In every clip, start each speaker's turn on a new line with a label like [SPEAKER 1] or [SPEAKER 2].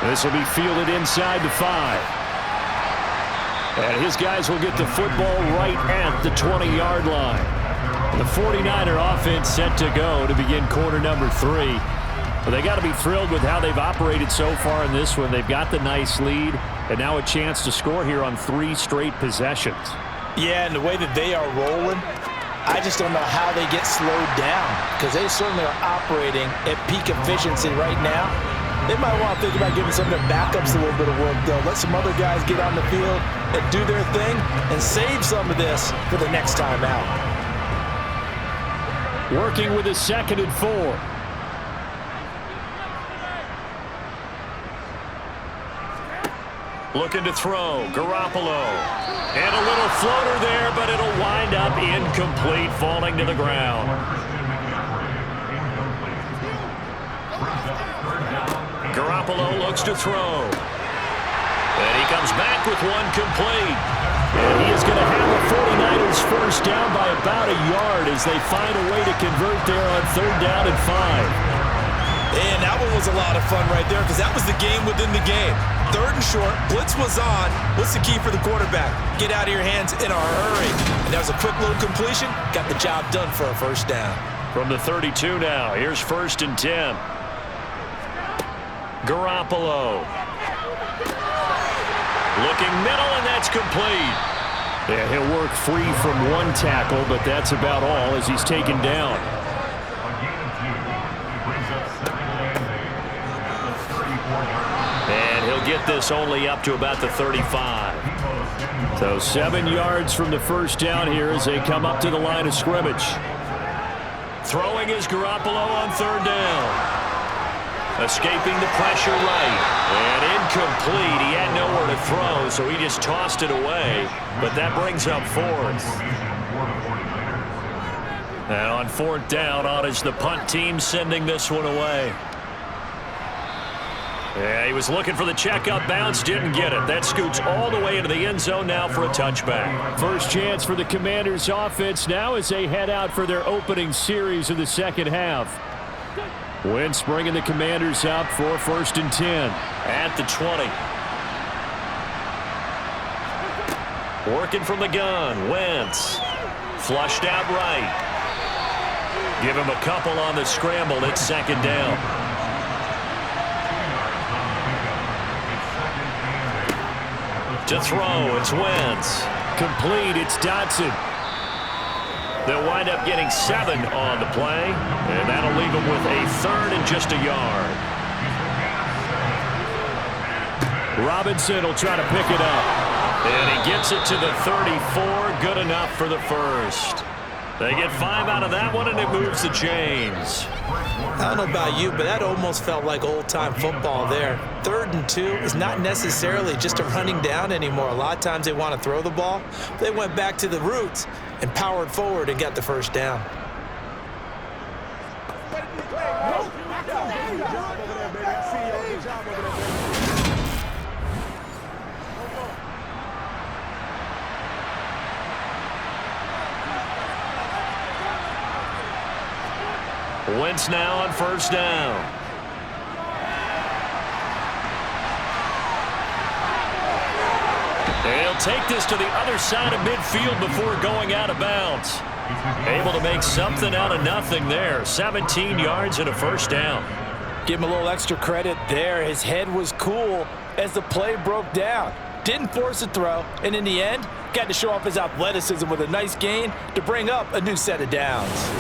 [SPEAKER 1] This will be fielded inside the 5. And his guys will get the football right at the 20-yard line. The 49er offense set to go to begin quarter number 3. But they got to be thrilled with how they've operated so far in this one. They've got the nice lead, and now a chance to score here on 3 straight possessions.
[SPEAKER 2] Yeah, and the way that they are rolling, I just don't know how they get slowed down, because they certainly are operating at peak efficiency right now. They might want to think about giving some of their backups a little bit of work, though. Let some other guys get on the field and do their thing and save some of this for the next time out.
[SPEAKER 1] Working with a 2nd and 4. Looking to throw, Garoppolo. And a little floater there, but it'll wind up incomplete, falling to the ground. Garoppolo looks to throw. And he comes back with one complete. And he is going to have the 49ers first down by about a yard as they find a way to convert there on 3rd down and 5.
[SPEAKER 2] And that one was a lot of fun right there because that was the game within the game. 3rd and short, blitz was on. What's the key for the quarterback? Get out of your hands in a hurry. And that was a quick little completion. Got the job done for a first down.
[SPEAKER 1] From the 32 now, here's 1st and 10. Garoppolo. Looking middle, and that's complete. Yeah, he'll work free from one tackle, but that's about all as he's taken down. And he'll get this only up to about the 35. So 7 yards from the first down here as they come up to the line of scrimmage. Throwing is Garoppolo on 3rd down. Escaping the pressure right. And incomplete. He had nowhere to throw, so he just tossed it away. But that brings up 4th. And on 4th down, on is the punt team sending this one away. Yeah, he was looking for the checkup bounce, didn't get it. That scoots all the way into the end zone now for a touchback. First chance for the Commanders' offense now as they head out for their opening series of the second half. Wentz bringing the Commanders up for 1st and 10 at the 20. Working from the gun, Wentz. Flushed out right. Give him a couple on the scramble. It's 2nd down. To throw, it's Wentz. Complete, it's Dotson. They'll wind up getting 7 on the play, and that'll leave them with a 3rd and just a yard. Robinson will try to pick it up. And he gets it to the 34, good enough for the first. They get 5 out of that one, and it moves the chains.
[SPEAKER 2] I don't know about you, but that almost felt like old-time football there. 3rd and 2 is not necessarily just a running down anymore. A lot of times they want to throw the ball. They went back to the roots and powered forward and got the first down.
[SPEAKER 1] Wentz now on 1st down. They'll take this to the other side of midfield before going out of bounds. Able to make something out of nothing there. 17 yards and a first down.
[SPEAKER 2] Give him a little extra credit there. His head was cool as the play broke down. Didn't force a throw, and in the end, got to show off his athleticism with a nice gain to bring up a new set of downs.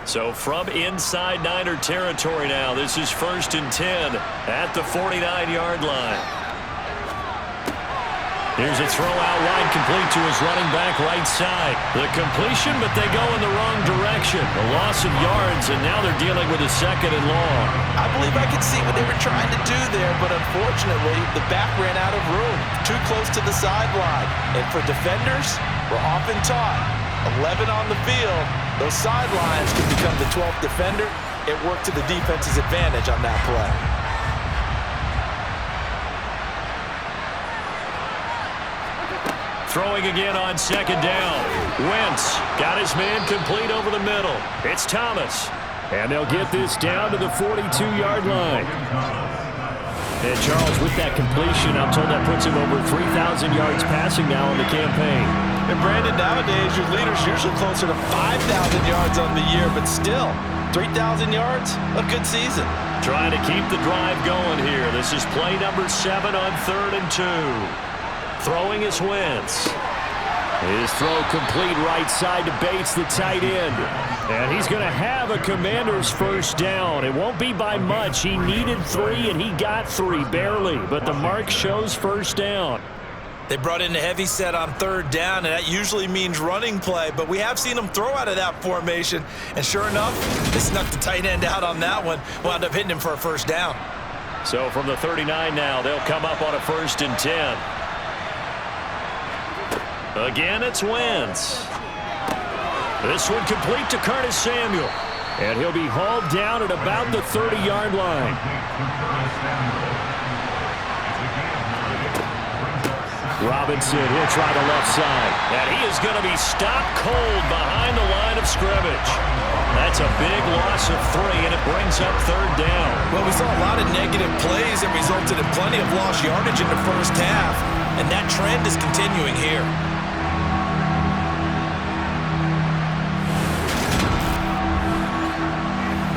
[SPEAKER 1] So from inside Niner territory now, this is 1st and 10 at the 49-yard line. Here's a throw out wide, complete to his running back right side. The completion, but they go in the wrong direction. A loss of yards, and now they're dealing with a 2nd and long.
[SPEAKER 2] I believe I could see what they were trying to do there, but unfortunately, the back ran out of room. Too close to the sideline. And for defenders, we're often taught 11 on the field. Those sidelines can become the 12th defender. It worked to the defense's advantage on that play.
[SPEAKER 1] Throwing again on second down. Wentz got his man complete over the middle. It's Thomas. And they'll get this down to the 42-yard line. And Charles, with that completion, I'm told that puts him over 3,000 yards passing now in the campaign.
[SPEAKER 2] And Brandon, nowadays your leader's usually closer to 5,000 yards on the year, but still, 3,000 yards, a good season.
[SPEAKER 1] Trying to keep the drive going here. This is play number 7 on 3rd and 2. Throwing is Wentz. His throw complete right side to Bates, the tight end. And he's going to have a Commander's first down. It won't be by much. He needed 3, and he got 3, barely. But the mark shows first down.
[SPEAKER 2] They brought in a heavy set on 3rd down, and that usually means running play. But we have seen them throw out of that formation. And sure enough, they snuck the tight end out on that one. Wound up hitting him for a first down.
[SPEAKER 1] So from the 39 now, they'll come up on a 1st and 10. Again, it's Wentz. This one complete to Curtis Samuel. And he'll be hauled down at about the 30-yard line. Robinson, he'll try the left side. And he is going to be stopped cold behind the line of scrimmage. That's a big loss of 3, and it brings up 3rd down.
[SPEAKER 2] Well, we saw a lot of negative plays that resulted in plenty of lost yardage in the first half. And that trend is continuing here.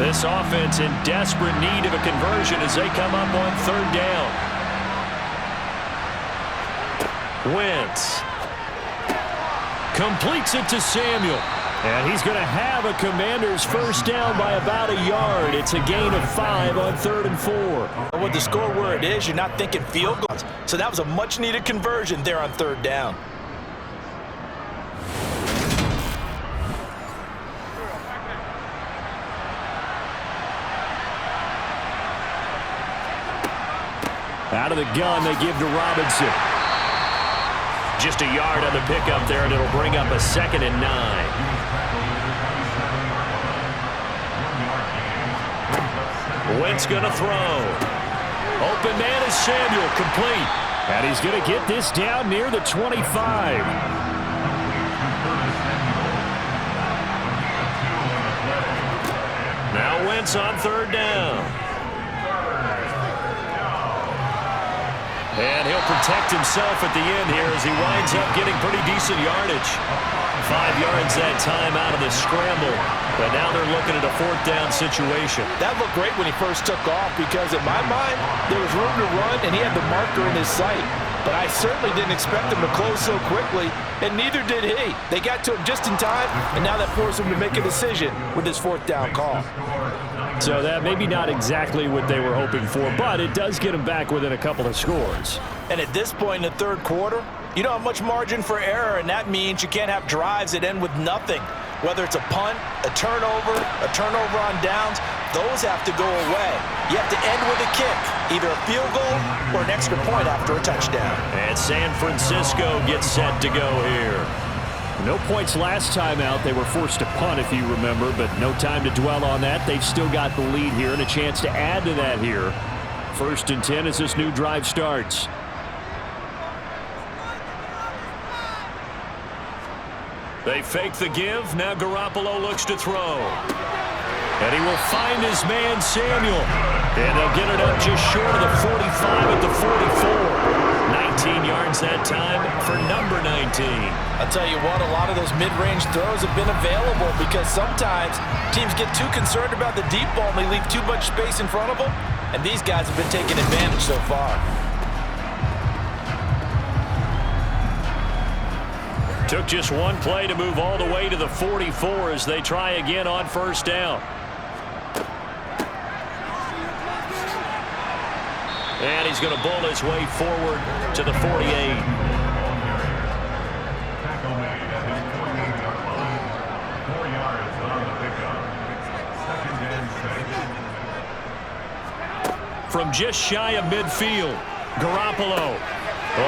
[SPEAKER 1] This offense in desperate need of a conversion as they come up on 3rd down. Wentz completes it to Samuel. And he's going to have a Commander's first down by about a yard. It's a gain of 5 on 3rd and 4.
[SPEAKER 2] With the score where it is, you're not thinking field goals. So that was a much-needed conversion there on 3rd down.
[SPEAKER 1] Out of the gun, they give to Robinson. Just a yard on the pickup there, and it'll bring up a 2nd and 9. Wentz going to throw. Open man is Samuel, complete. And he's going to get this down near the 25. Now Wentz on 3rd down. And he'll protect himself at the end here as he winds up getting pretty decent yardage. 5 yards that time out of the scramble. But now they're looking at a 4th down situation.
[SPEAKER 2] That looked great when he first took off because, in my mind, there was room to run and he had the marker in his sight. But I certainly didn't expect him to close so quickly, and neither did he. They got to him just in time, and now that forced him to make a decision with his 4th down call.
[SPEAKER 1] So that maybe not exactly what they were hoping for, but it does get them back within a couple of scores.
[SPEAKER 2] And at this point in the 3rd quarter, you don't have much margin for error, and that means you can't have drives that end with nothing. Whether it's a punt, a turnover on downs, those have to go away. You have to end with a kick, either a field goal or an extra point after a touchdown.
[SPEAKER 1] And San Francisco gets set to go here. No points last time out. They were forced to punt, if you remember, but no time to dwell on that. They've still got the lead here and a chance to add to that here. 1st and 10 as this new drive starts. They fake the give. Now Garoppolo looks to throw. And he will find his man, Samuel. And they'll get it up just short of the 45 at the 44. 19 yards that time for number 19.
[SPEAKER 2] I'll tell you what, a lot of those mid-range throws have been available because sometimes teams get too concerned about the deep ball and they leave too much space in front of them. And these guys have been taking advantage so far.
[SPEAKER 1] Took just one play to move all the way to the 44 as they try again on 1st down. And he's going to bull his way forward to the 48. From just shy of midfield, Garoppolo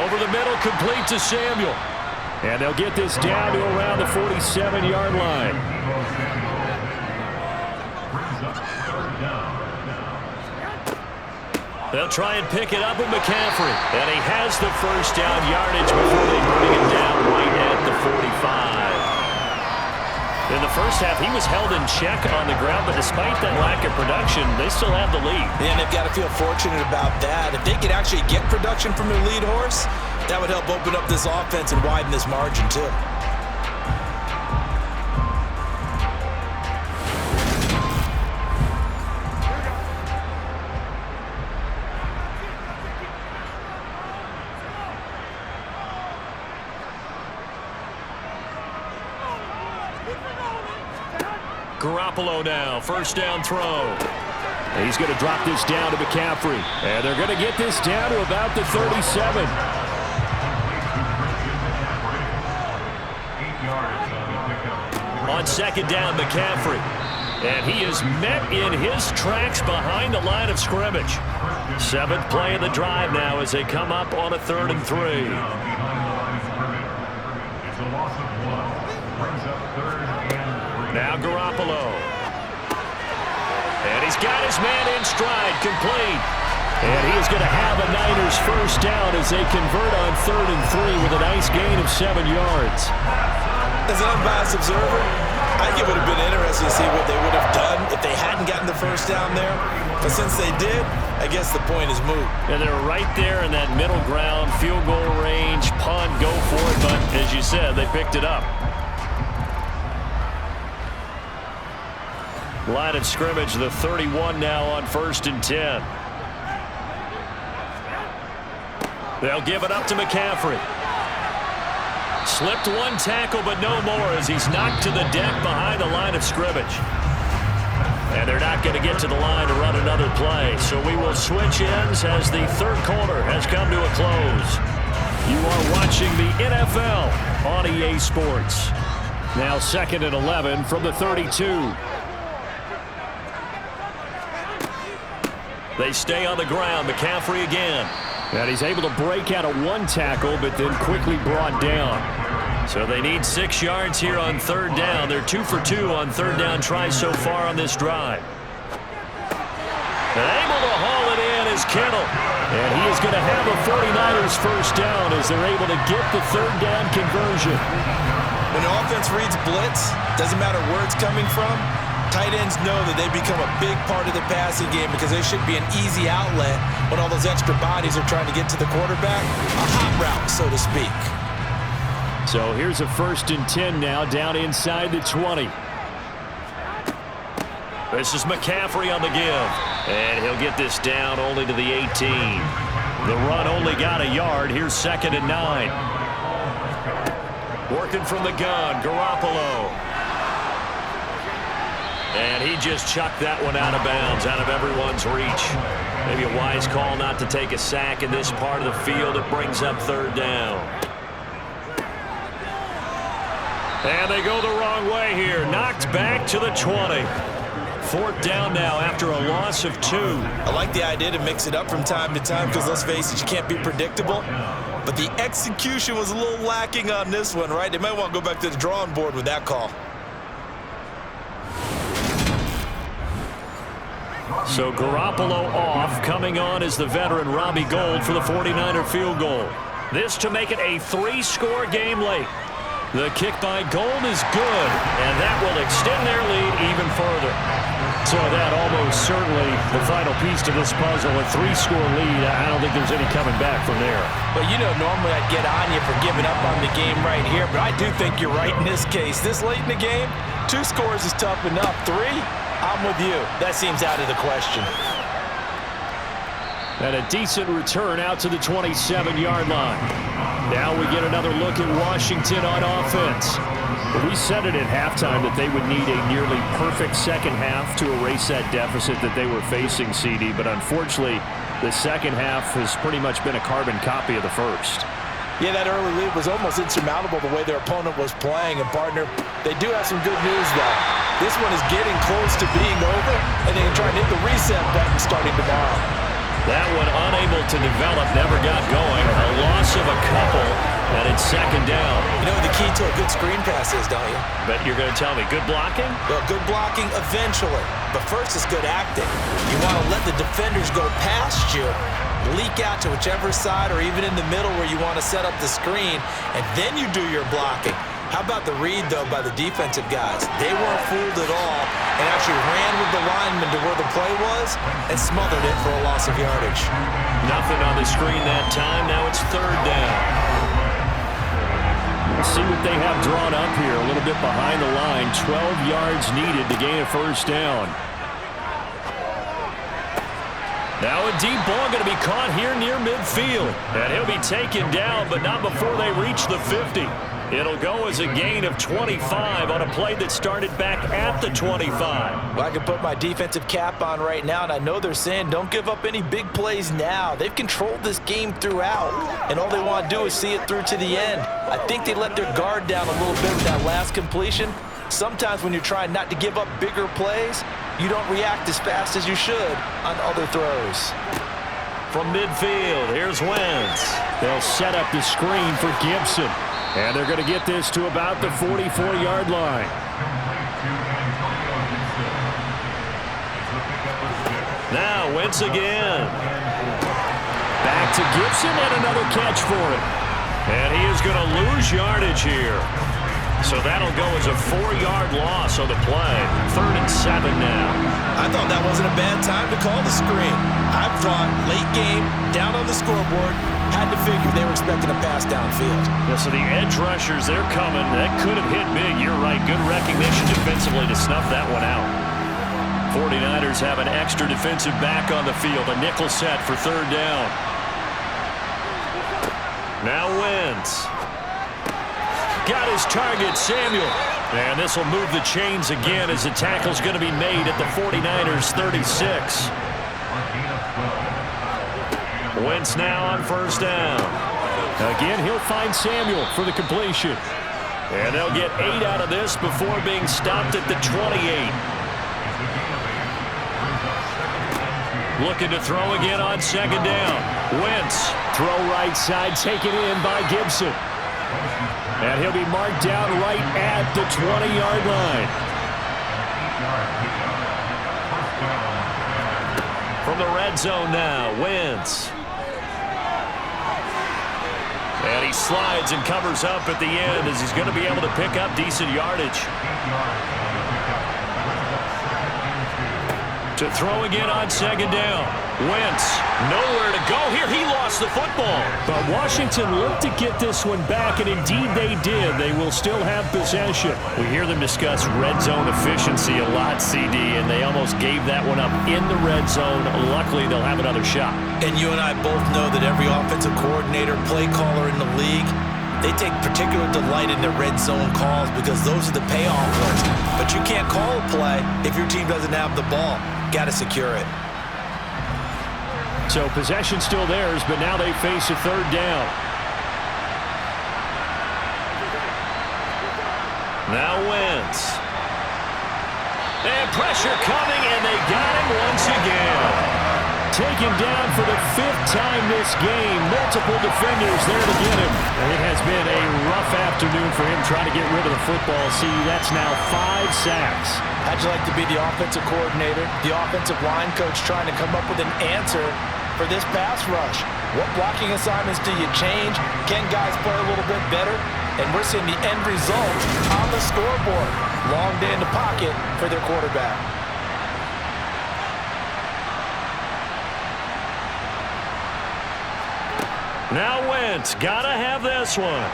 [SPEAKER 1] over the middle, complete to Samuel. And they'll get this down to around the 47-yard line. They'll try and pick it up with McCaffrey. And he has the first down yardage before they bring him down the first half, he was held in check on the ground, but despite that lack of production, they still have the lead.
[SPEAKER 2] And they've got to feel fortunate about that. If they could actually get production from their lead horse, that would help open up this offense and widen this margin, too.
[SPEAKER 1] Garoppolo now, first down throw. He's going to drop this down to McCaffrey. And they're going to get this down to about the 37. On second down, McCaffrey. And he is met in his tracks behind the line of scrimmage. Seventh play of the drive now as they come up on a 3rd and 3. Now Garoppolo. And he's got his man in stride, complete. And he is going to have a Niners first down as they convert on 3rd and 3 with a nice gain of 7 yards.
[SPEAKER 2] As an unbiased observer, I think it would have been interesting to see what they would have done if they hadn't gotten the first down there. But since they did, I guess the point is moot.
[SPEAKER 1] And they're right there in that middle ground, field goal range, punt, go for it. But as you said, they picked it up. Line of scrimmage, the 31 now on 1st and 10. They'll give it up to McCaffrey. Slipped one tackle, but no more as he's knocked to the deck behind the line of scrimmage. And they're not going to get to the line to run another play. So we will switch ends as the 3rd quarter has come to a close. You are watching the NFL on EA Sports. Now 2nd and 11 from the 32. They stay on the ground. McCaffrey again. And he's able to break out of one tackle, but then quickly brought down. So they need 6 yards here on 3rd down. They're 2 for 2 on 3rd down tries so far on this drive. And able to haul it in is Kittle. And he is going to have a 49ers first down as they're able to get the 3rd down conversion.
[SPEAKER 2] When the offense reads blitz, doesn't matter where it's coming from, tight ends know that they become a big part of the passing game because they should be an easy outlet when all those extra bodies are trying to get to the quarterback. A hot route, so to speak.
[SPEAKER 1] So here's a 1st and 10 now down inside the 20. This is McCaffrey on the give. And he'll get this down only to the 18. The run only got a yard. Here's 2nd and 9. Working from the gun, Garoppolo. And he just chucked that one out of bounds, out of everyone's reach. Maybe a wise call not to take a sack in this part of the field. It brings up 3rd down. And they go the wrong way here. Knocked back to the 20. 4th down now after a loss of 2.
[SPEAKER 2] I like the idea to mix it up from time to time because, let's face it, you can't be predictable. But the execution was a little lacking on this one, right? They might want to go back to the drawing board with that call.
[SPEAKER 1] So Garoppolo off. Coming on is the veteran Robbie Gould for the 49er field goal. This to make it a 3-score game late. The kick by Gould is good, and that will extend their lead even further. So that almost certainly the final piece to this puzzle, a 3-score lead. I don't think there's any coming back from there.
[SPEAKER 2] Well, you know, normally I'd get on you for giving up on the game right here, but I do think you're right in this case. This late in the game, 2 scores is tough enough. 3? I'm with you. That seems out of the question.
[SPEAKER 1] And a decent return out to the 27-yard line. Now we get another look at Washington on offense. We said it at halftime that they would need a nearly perfect second half to erase that deficit that they were facing, CD. But unfortunately, the second half has pretty much been a carbon copy of the first.
[SPEAKER 2] Yeah, that early lead was almost insurmountable the way their opponent was playing. And, partner, they do have some good news, though. This one is getting close to being over, and they can try and hit the reset button starting tomorrow.
[SPEAKER 1] That one unable to develop, never got going. A loss of a couple, and it's 2nd down.
[SPEAKER 2] You know what the key to a good screen pass is, don't you?
[SPEAKER 1] But you're going to tell me, good blocking?
[SPEAKER 2] Well, good blocking eventually. But first is good acting. You want to let the defenders go past you, leak out to whichever side or even in the middle where you want to set up the screen, and then you do your blocking. How about the read, though, by the defensive guys? They weren't fooled at all and actually ran with the lineman to where the play was and smothered it for a loss of yardage.
[SPEAKER 1] Nothing on the screen that time. Now it's third down. Let's see what they have drawn up here. A little bit behind the line. 12 yards needed to gain a first down. Now a deep ball going to be caught here near midfield. And he'll be taken down, but not before they reach the 50. It'll go as a gain of 25 on a play that started back at the 25.
[SPEAKER 2] Well, I can put my defensive cap on right now, and I know they're saying don't give up any big plays now. They've controlled this game throughout, and all they want to do is see it through to the end. I think they let their guard down a little bit with that last completion. Sometimes when you're trying not to give up bigger plays, you don't react as fast as you should on other throws.
[SPEAKER 1] From midfield, here's Wentz. They'll set up the screen for Gibson. And they're going to get this to about the 44-yard line. Now Wentz again. Back to Gibson and another catch for him. And he is going to lose yardage here. So that'll go as a 4-yard loss on the play. 3rd and 7 now.
[SPEAKER 2] I thought that wasn't a bad time to call the screen. I thought late game, down on the scoreboard, had to figure they were expecting a pass downfield.
[SPEAKER 1] Yeah, so the edge rushers, they're coming. That could have hit big. You're right. Good recognition defensively to snuff that one out. 49ers have an extra defensive back on the field. A nickel set for 3rd down. Now Wentz. Got his target, Samuel. And this will move the chains again as the tackle's going to be made at the 49ers 36. Wentz now on 1st down. Again, he'll find Samuel for the completion. And they'll get 8 out of this before being stopped at the 28. Looking to throw again on 2nd down. Wentz, throw right side, taken in by Gibson. And he'll be marked down right at the 20-yard line. From the red zone now, Wentz. And he slides and covers up at the end as he's going to be able to pick up decent yardage. To throw again on 2nd down. Wentz, nowhere to go here. He lost the football. But Washington looked to get this one back, and indeed they did. They will still have possession. We hear them discuss red zone efficiency a lot, CD, and they almost gave that one up in the red zone. Luckily, they'll have another shot.
[SPEAKER 2] And you and I both know that every offensive coordinator, play caller in the league, they take particular delight in their red zone calls because those are the payoff ones. But you can't call a play if your team doesn't have the ball. Got to secure it.
[SPEAKER 1] So possession still theirs, but now they face a 3rd down. Now Wentz. And pressure coming, and they got him once again. Taken down for the 5th time this game. Multiple defenders there to get him. It has been a rough afternoon for him trying to get rid of the football. See, that's now 5 sacks.
[SPEAKER 2] How'd you like to be the offensive coordinator, the offensive line coach trying to come up with an answer for this pass rush? What blocking assignments do you change? Can guys play a little bit better? And we're seeing the end result on the scoreboard. Long day in the pocket for their quarterback.
[SPEAKER 1] Now Wentz, gotta have this one.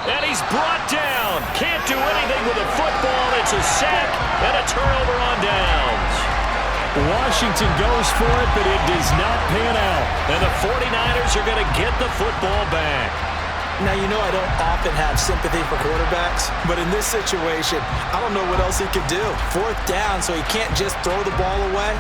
[SPEAKER 1] And he's brought down. Can't do anything with the football. It's a sack and a turnover on downs. Washington goes for it, but it does not pan out. And the 49ers are going to get the football back.
[SPEAKER 2] Now, you know I don't often have sympathy for quarterbacks, but in this situation, I don't know what else he could do. 4th down, so he can't just throw the ball away.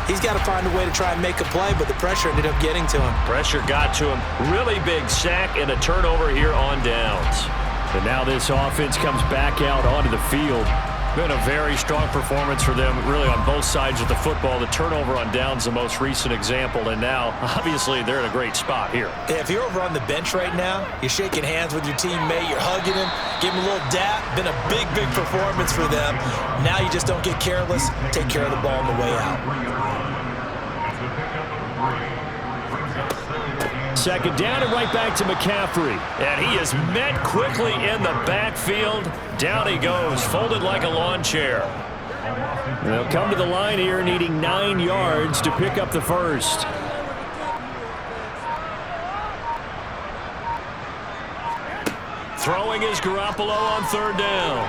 [SPEAKER 2] He's got to find a way to try and make a play, but the pressure ended up getting to him.
[SPEAKER 1] Pressure got to him. Really big sack and a turnover here on downs. And now this offense comes back out onto the field. Been a very strong performance for them, really, on both sides of the football. The turnover on downs, the most recent example, and now, obviously, they're in a great spot here.
[SPEAKER 2] Yeah, if you're over on the bench right now, you're shaking hands with your teammate, you're hugging him, give him a little dap. Been a big, big performance for them. Now you just don't get careless. Take care of the ball on the way out.
[SPEAKER 1] Second down and right back to McCaffrey. And he is met quickly in the backfield. Down he goes, folded like a lawn chair. They'll come to the line here needing 9 yards to pick up the first. Throwing is Garoppolo on third down.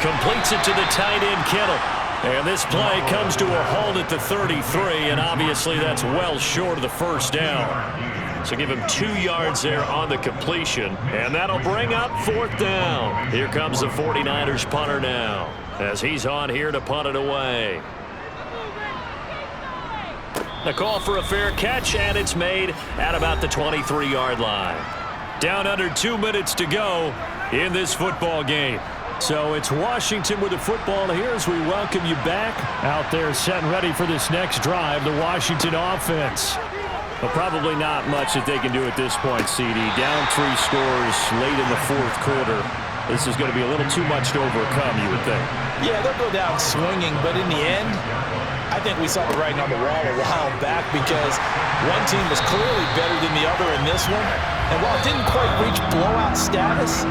[SPEAKER 1] Completes it to the tight end, Kittle. And this play comes to a halt at the 33, and obviously that's well short of the first down. So give him 2 yards there on the completion, and that'll bring up fourth down. Here comes the 49ers punter now, as he's on here to punt it away. The call for a fair catch, and it's made at about the 23-yard line. Down under 2 minutes to go in this football game. So it's Washington with the football here as we welcome you back. Out there set and ready for this next drive, the Washington offense. Well, probably not much that they can do at this point, CD. Down 3 scores late in the fourth quarter. This is going to be a little too much to overcome, you would think. Yeah, they'll go down swinging, but in the end, I think we saw the writing on the wall a while back because one team was clearly better than the other in this one. And while it didn't quite reach blowout status,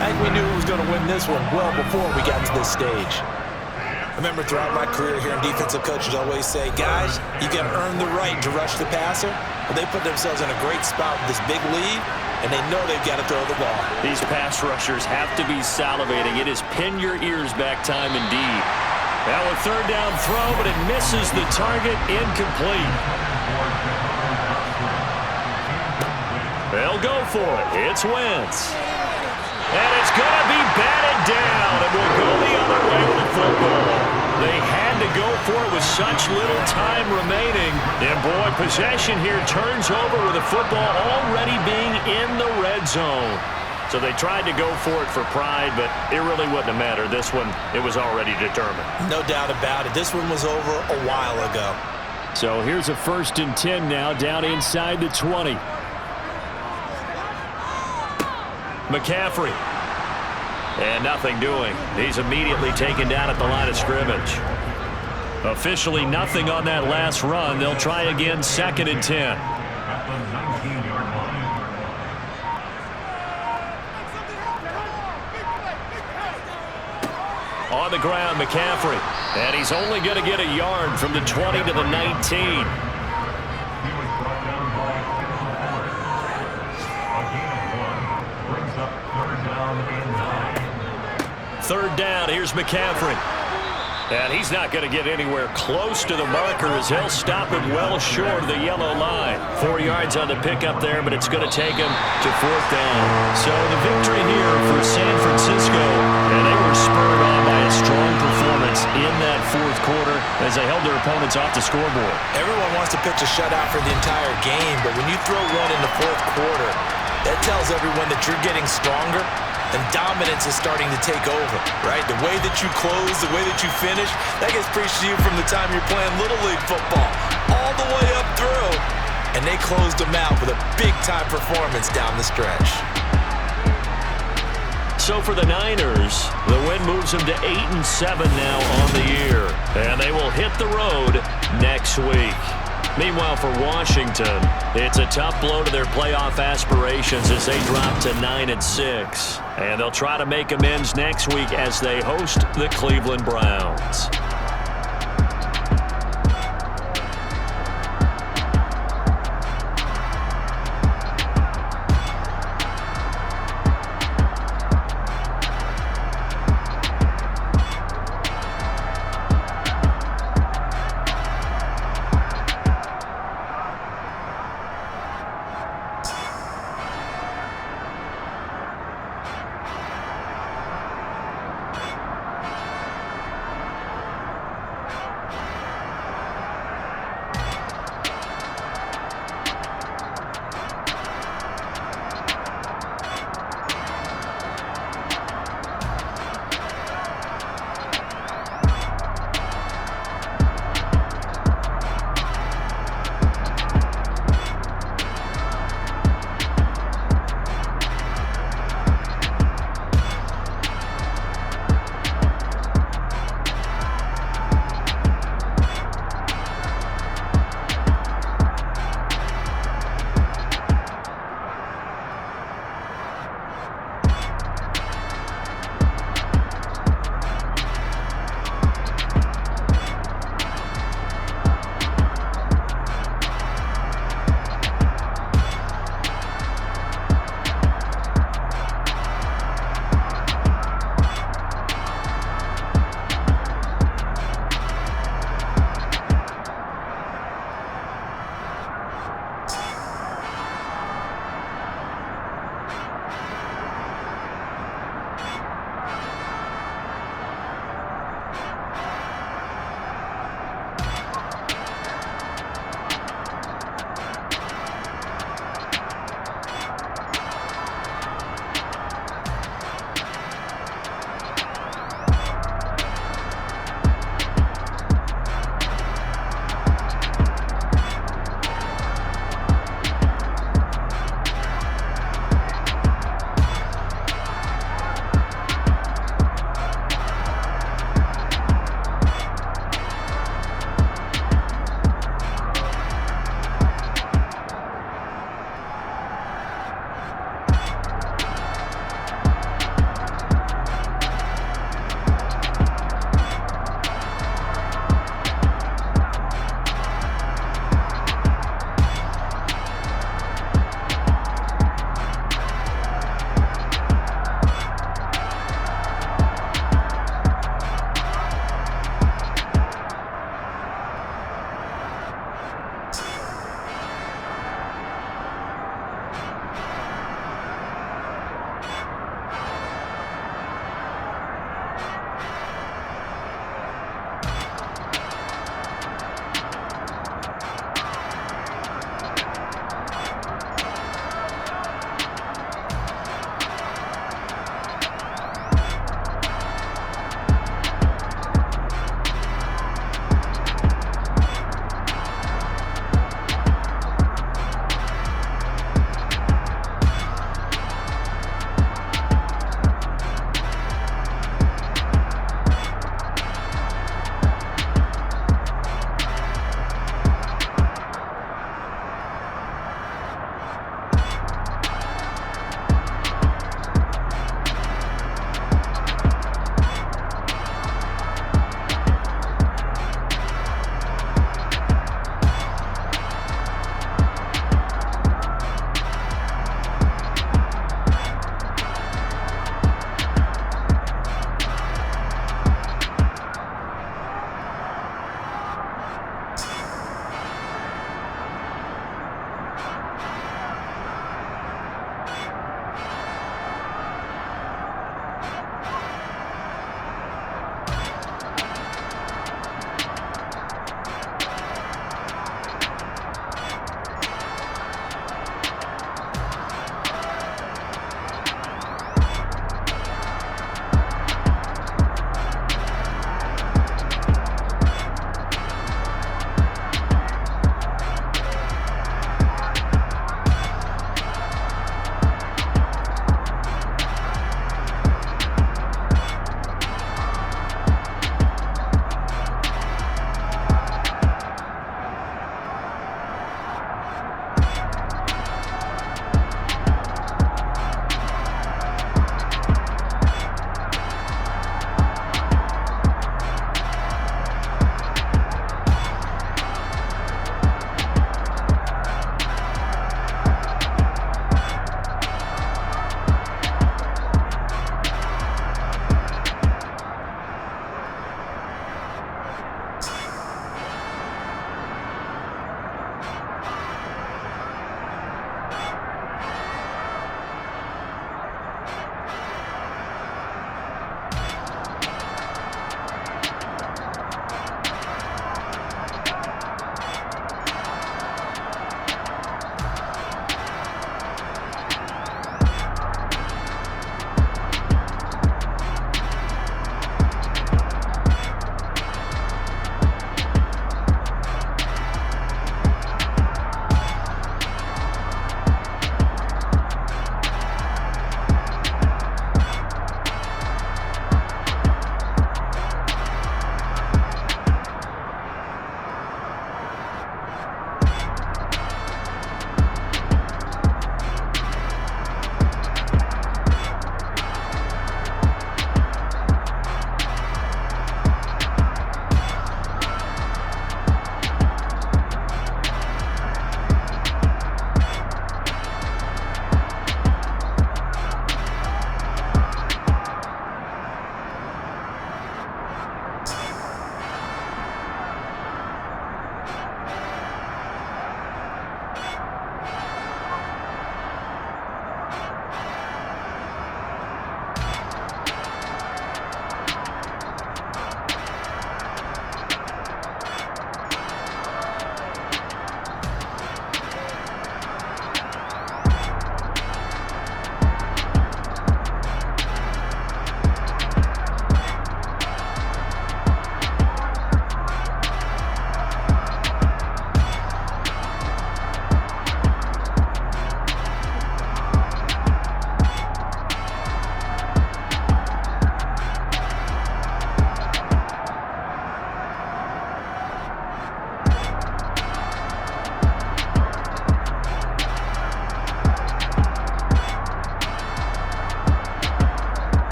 [SPEAKER 1] I think we knew who was going to win this one well before we got to this stage.
[SPEAKER 2] I remember throughout my career hearing defensive coaches always say, guys, you got to earn the right to rush the passer. Well, they put themselves in a great spot with this big lead, and they know they've got to throw the ball.
[SPEAKER 1] These pass rushers have to be salivating. It is pin your ears back time indeed. Now a third down throw, but it misses the target, incomplete. They'll go for it. It's Wentz. And it's going to be batted down, and we'll go the other way with the football. They had to go for it with such little time remaining. And, boy, possession here turns over with the football already being in the red zone. So they tried to go for it for pride, but it really wouldn't have mattered. This one, it was already determined.
[SPEAKER 2] No doubt about it. This one was over a while ago.
[SPEAKER 1] So here's a 1st and 10 now, down inside the 20. McCaffrey. And nothing doing. He's immediately taken down at the line of scrimmage. Officially nothing on that last run. They'll try again, 2nd and 10. On the ground, McCaffrey. And he's only going to get a yard from the 20 to the 19. Third down, here's McCaffrey. And he's not going to get anywhere close to the marker as he'll stop it well short of the yellow line. 4 yards on the pickup there, but it's going to take him to 4th down. So the victory here for San Francisco, and they were spurred on by a strong performance in that 4th quarter as they held their opponents off the scoreboard.
[SPEAKER 2] Everyone wants to pitch a shutout for the entire game, but when you throw one in the 4th quarter, that tells everyone that you're getting stronger. And dominance is starting to take over, right? The way that you close, the way that you finish, that gets preached to you from the time you're playing Little League football all the way up through. And they closed them out with a big-time performance down the stretch.
[SPEAKER 1] So for the Niners, the win moves them to 8-7 now on the year. And they will hit the road next week. Meanwhile, for Washington, it's a tough blow to their playoff aspirations as they drop to 9-6. And they'll try to make amends next week as they host the Cleveland Browns.